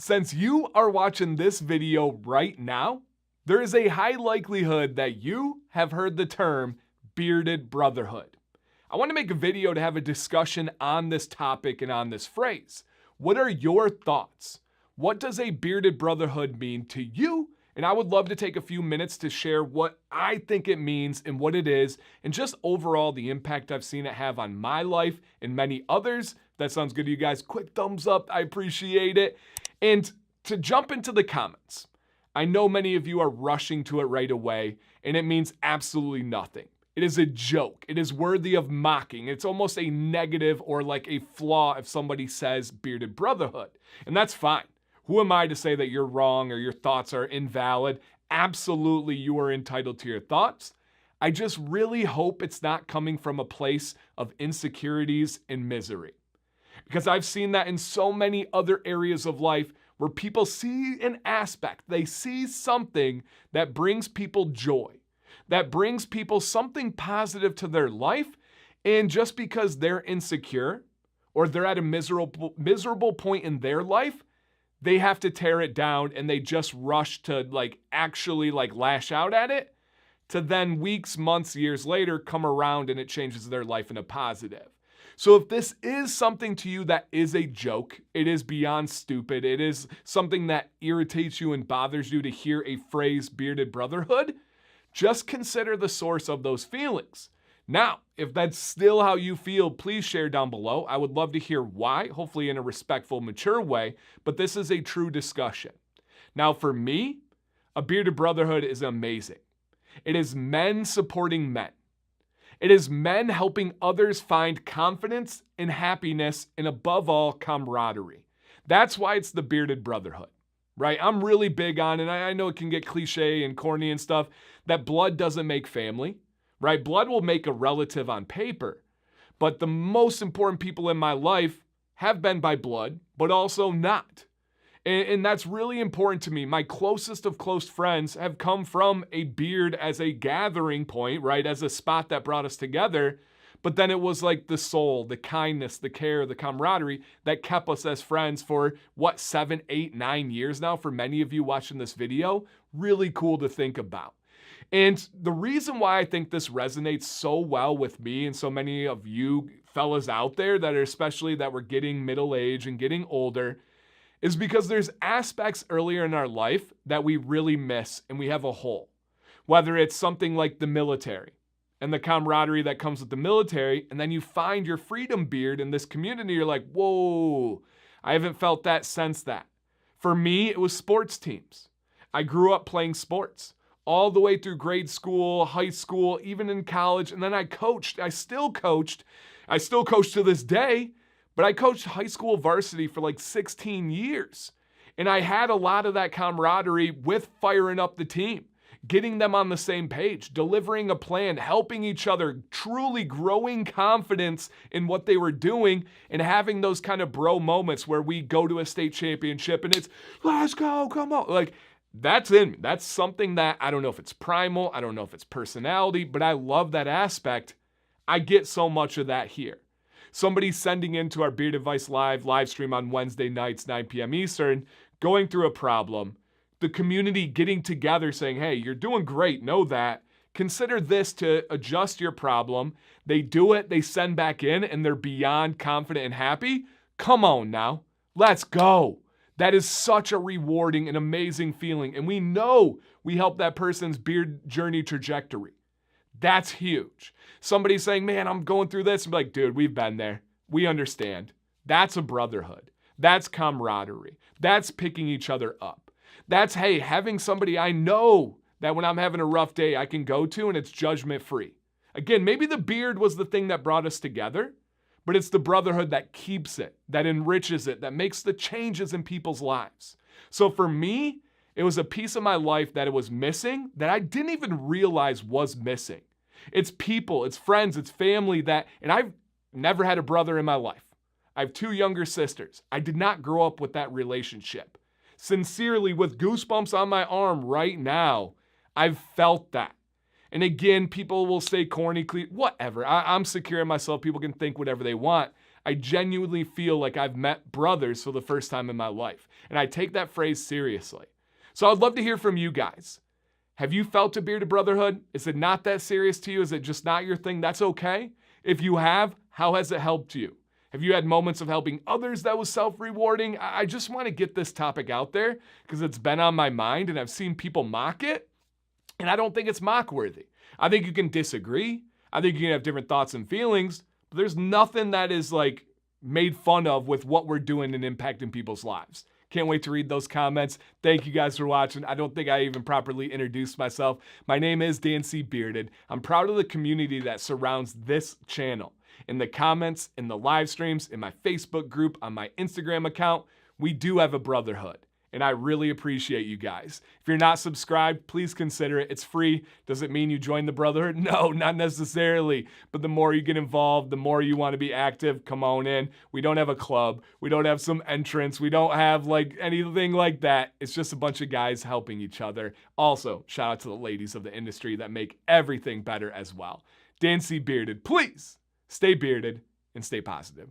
Since you are watching this video right now, there is a high likelihood that you have heard the term bearded brotherhood. I want to make a video to have a discussion on this topic and on this phrase. What are your thoughts? What does a bearded brotherhood mean to you? And I would love to take a few minutes to share what I think it means and what it is, and just overall the impact I've seen it have on my life and many others. If that sounds good to you guys, quick thumbs up. I appreciate it. And to jump into the comments, I know many of you are rushing to it right away, and it means absolutely nothing. It is a joke. It is worthy of mocking. It's almost a negative or like a flaw if somebody says bearded brotherhood. And that's fine. Who am I to say that you're wrong or your thoughts are invalid? Absolutely, you are entitled to your thoughts. I just really hope it's not coming from a place of insecurities and misery. Because I've seen that in so many other areas of life where people see an aspect, they see something that brings people joy, that brings people something positive to their life, and just because they're insecure or they're at a miserable point in their life, they have to tear it down and they just rush to actually lash out at it to then weeks, months, years later come around and it changes their life in a positive. So if this is something to you that is a joke, it is beyond stupid, it is something that irritates you and bothers you to hear a phrase bearded brotherhood, just consider the source of those feelings. Now, if that's still how you feel, please share down below. I would love to hear why, hopefully in a respectful, mature way, but this is a true discussion. Now, for me, a bearded brotherhood is amazing. It is men supporting men. It is men helping others find confidence and happiness and above all, camaraderie. That's why it's the bearded brotherhood, right? I'm really big on, and I know it can get cliche and corny and stuff, that blood doesn't make family, right? Blood will make a relative on paper, but the most important people in my life have been by blood, but also not. And that's really important to me. My closest of close friends have come from a beard as a gathering point, right? As a spot that brought us together. But then it was like the soul, the kindness, the care, the camaraderie that kept us as friends for 7, 8, 9 years now for many of you watching this video. Really cool to think about. And the reason why I think this resonates so well with me and so many of you fellas out there that are especially that we're getting middle age and getting older is because there's aspects earlier in our life that we really miss and we have a hole. Whether it's something like the military and the camaraderie that comes with the military, and then you find your freedom beard in this community, you're like, whoa, I haven't felt that since that. For me, it was sports teams. I grew up playing sports all the way through grade school, high school, even in college, and then I coached. I still coach to this day. But I coached high school varsity for 16 years. And I had a lot of that camaraderie with firing up the team, getting them on the same page, delivering a plan, helping each other, truly growing confidence in what they were doing, and having those kind of bro moments where we go to a state championship and it's, let's go, come on. That's in me. That's something that I don't know if it's primal, I don't know if it's personality, but I love that aspect. I get so much of that here. Somebody sending into our Beard Advice live stream on Wednesday nights, 9 p.m. Eastern, going through a problem, the community getting together saying, hey, you're doing great, know that. Consider this to adjust your problem. They do it, they send back in, and they're beyond confident and happy. Come on now, let's go. That is such a rewarding and amazing feeling, and we know we help that person's beard journey trajectory. That's huge. Somebody saying, man, I'm going through this. I'm like, dude, we've been there. We understand. That's a brotherhood. That's camaraderie. That's picking each other up. That's, hey, having somebody I know that when I'm having a rough day I can go to and it's judgment free. Again, maybe the beard was the thing that brought us together, but it's the brotherhood that keeps it, that enriches it, that makes the changes in people's lives. So for me, it was a piece of my life that it was missing that I didn't even realize was missing. It's people, it's friends, it's family and I've never had a brother in my life. I have 2 younger sisters. I did not grow up with that relationship. Sincerely, with goosebumps on my arm right now, I've felt that. And again, people will say corny, whatever. I'm secure in myself. People can think whatever they want. I genuinely feel like I've met brothers for the first time in my life. And I take that phrase seriously. So I'd love to hear from you guys. Have you felt a bearded brotherhood? Is it not that serious to you? Is it just not your thing? That's okay. If you have, how has it helped you? Have you had moments of helping others that was self-rewarding? I just want to get this topic out there because it's been on my mind and I've seen people mock it. And I don't think it's mock-worthy. I think you can disagree. I think you can have different thoughts and feelings. But there's nothing that is like made fun of with what we're doing and impacting people's lives. Can't wait to read those comments. Thank you guys for watching. I don't think I even properly introduced myself. My name is Dan C. Bearded. I'm proud of the community that surrounds this channel. In the comments, in the live streams, in my Facebook group, on my Instagram account, we do have a brotherhood. And I really appreciate you guys. If you're not subscribed, please consider it. It's free. Does it mean you join the brotherhood? No, not necessarily. But the more you get involved, the more you want to be active, come on in. We don't have a club. We don't have some entrance. We don't have like anything like that. It's just a bunch of guys helping each other. Also, shout out to the ladies of the industry that make everything better as well. Dan C. Bearded, please stay bearded and stay positive.